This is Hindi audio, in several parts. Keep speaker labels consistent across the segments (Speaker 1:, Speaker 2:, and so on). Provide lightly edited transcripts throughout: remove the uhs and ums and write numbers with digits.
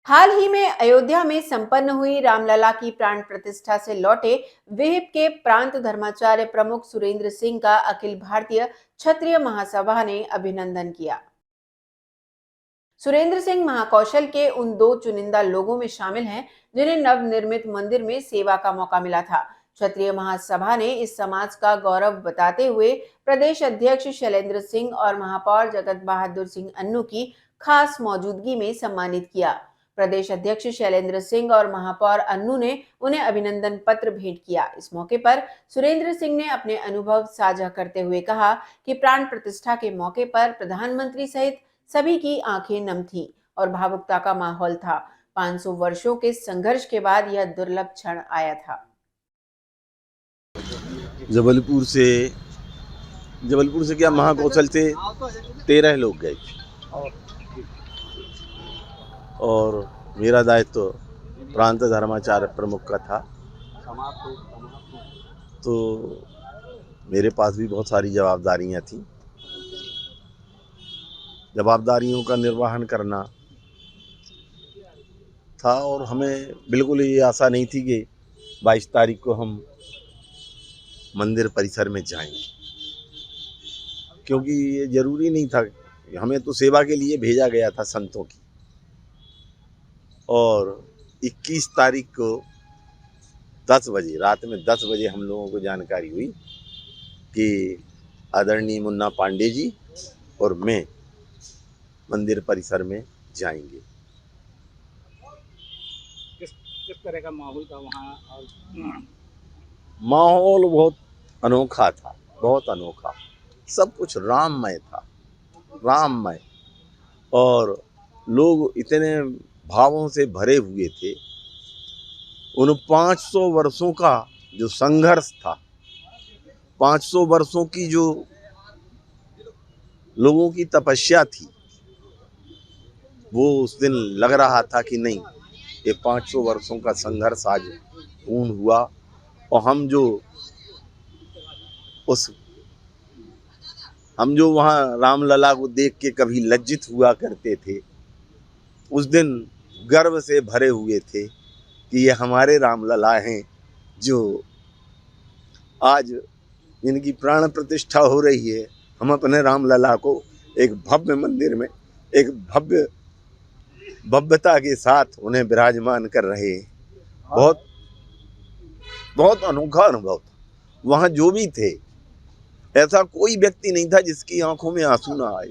Speaker 1: हाल ही में अयोध्या में संपन्न हुई रामलला की प्राण प्रतिष्ठा से लौटे विहिप के प्रांत धर्माचार्य प्रमुख सुरेंद्र सिंह का अखिल भारतीय क्षत्रिय महासभा ने अभिनंदन किया। सुरेंद्र सिंह महाकौशल के उन दो चुनिंदा लोगों में शामिल हैं जिन्हें नवनिर्मित मंदिर में सेवा का मौका मिला था। क्षत्रिय महासभा ने इस समाज का गौरव बताते हुए प्रदेश अध्यक्ष शैलेंद्र सिंह और महापौर जगत बहादुर सिंह अन्नू की खास मौजूदगी में सम्मानित किया। प्रदेश अध्यक्ष शैलेंद्र सिंह और महापौर अन्नू ने उन्हें अभिनंदन पत्र भेंट किया। इस मौके पर सुरेंद्र सिंह ने अपने अनुभव साझा करते हुए कहा कि प्राण प्रतिष्ठा के मौके पर प्रधानमंत्री सहित सभी की आंखें नम थीं और भावुकता का माहौल था। 500 वर्षों के संघर्ष के बाद यह दुर्लभ क्षण आया था।
Speaker 2: जबलपुर से क्या महाकौशल से 13 लोग गए और मेरा दायित्व तो प्रांत धर्माचार्य प्रमुख का था। तो मेरे पास भी बहुत सारी जवाबदारियां थीं। जवाबदारियों का निर्वहन करना था और हमें बिल्कुल ये आशा नहीं थी कि 22 तारीख को हम मंदिर परिसर में जाएंगे, क्योंकि ये जरूरी नहीं था। हमें तो सेवा के लिए भेजा गया था संतों की। और 21 तारीख को 10 बजे रात में 10 बजे हम लोगों को जानकारी हुई कि आदरणीय मुन्ना पांडे जी और मैं मंदिर परिसर में जाएंगे।
Speaker 3: किस तरह का माहौल था वहाँ? और
Speaker 2: माहौल बहुत अनोखा था, बहुत अनोखा। सब कुछ राममय था, राममय। और लोग इतने भावों से भरे हुए थे। उन 500 वर्षों का जो संघर्ष था, 500 वर्षों की जो लोगों की तपस्या थी, वो उस दिन लग रहा था कि नहीं, ये 500 वर्षों का संघर्ष आज पूर्ण हुआ। और हम जो वहाँ रामलला को देख के कभी लज्जित हुआ करते थे, उस दिन गर्व से भरे हुए थे कि ये हमारे रामलला हैं, जो आज इनकी प्राण प्रतिष्ठा हो रही है। हम अपने रामलला को एक भव्य मंदिर में एक भव्यता के साथ उन्हें विराजमान कर रहे हैं। बहुत बहुत अनोखा अनुभव था। वहाँ जो भी थे, ऐसा कोई व्यक्ति नहीं था जिसकी आंखों में आंसू ना आए।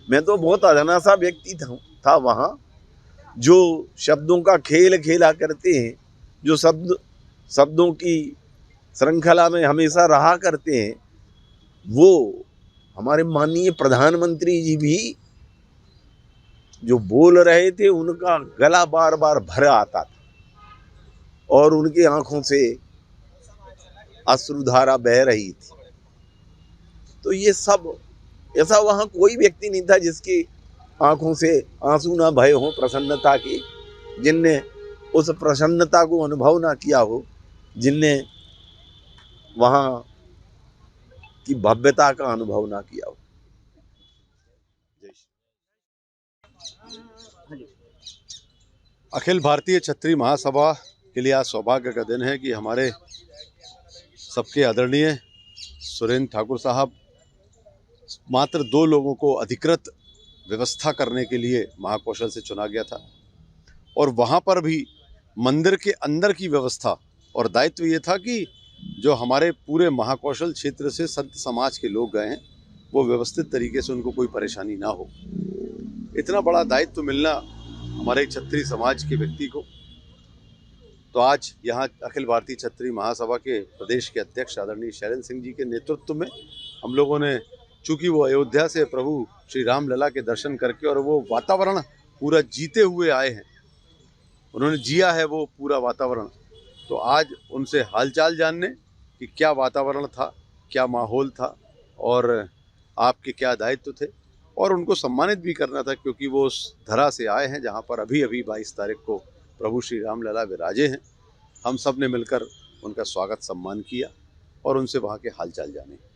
Speaker 2: मैं तो बहुत अधना सा व्यक्ति था वहाँ, जो शब्दों का खेल खेला करते हैं, जो शब्दों की श्रृंखला में हमेशा रहा करते हैं। वो हमारे माननीय प्रधानमंत्री जी भी जो बोल रहे थे, उनका गला बार बार भर आता था और उनकी आंखों से अश्रुधारा बह रही थी। तो ये सब ऐसा वहाँ कोई व्यक्ति नहीं था जिसकी आंखों से आंसू ना बहे हों प्रसन्नता की, जिनने उस प्रसन्नता को अनुभव ना किया हो, जिनने वहाँ की भव्यता का अनुभव ना किया हो।
Speaker 4: अखिल भारतीय क्षत्रिय महासभा के लिए आज सौभाग्य का दिन है कि हमारे सबके आदरणीय सुरेंद्र ठाकुर साहब मात्र 2 लोगों को अधिकृत व्यवस्था करने के लिए महाकौशल से चुना गया था। और वहाँ पर भी मंदिर के अंदर की व्यवस्था और दायित्व ये था कि जो हमारे पूरे महाकौशल क्षेत्र से संत समाज के लोग गए हैं, वो व्यवस्थित तरीके से उनको कोई परेशानी ना हो। इतना बड़ा दायित्व मिलना हमारे क्षत्रिय समाज के व्यक्ति को, तो आज यहाँ अखिल भारतीय क्षत्रिय महासभा के प्रदेश के अध्यक्ष आदरणीय शैलेंद्र सिंह जी के नेतृत्व में हम लोगों ने, चूँकि वो अयोध्या से प्रभु श्री रामलला के दर्शन करके और वो वातावरण पूरा जीते हुए आए हैं, उन्होंने जिया है वो पूरा वातावरण, तो आज उनसे हालचाल जानने कि क्या वातावरण था, क्या माहौल था और आपके क्या दायित्व थे, और उनको सम्मानित भी करना था, क्योंकि वो उस धरा से आए हैं जहाँ पर अभी 22 तारीख को प्रभु श्री रामलला विराजे हैं। हम सब ने मिलकर उनका स्वागत सम्मान किया और उनसे वहाँ के हालचाल जाने।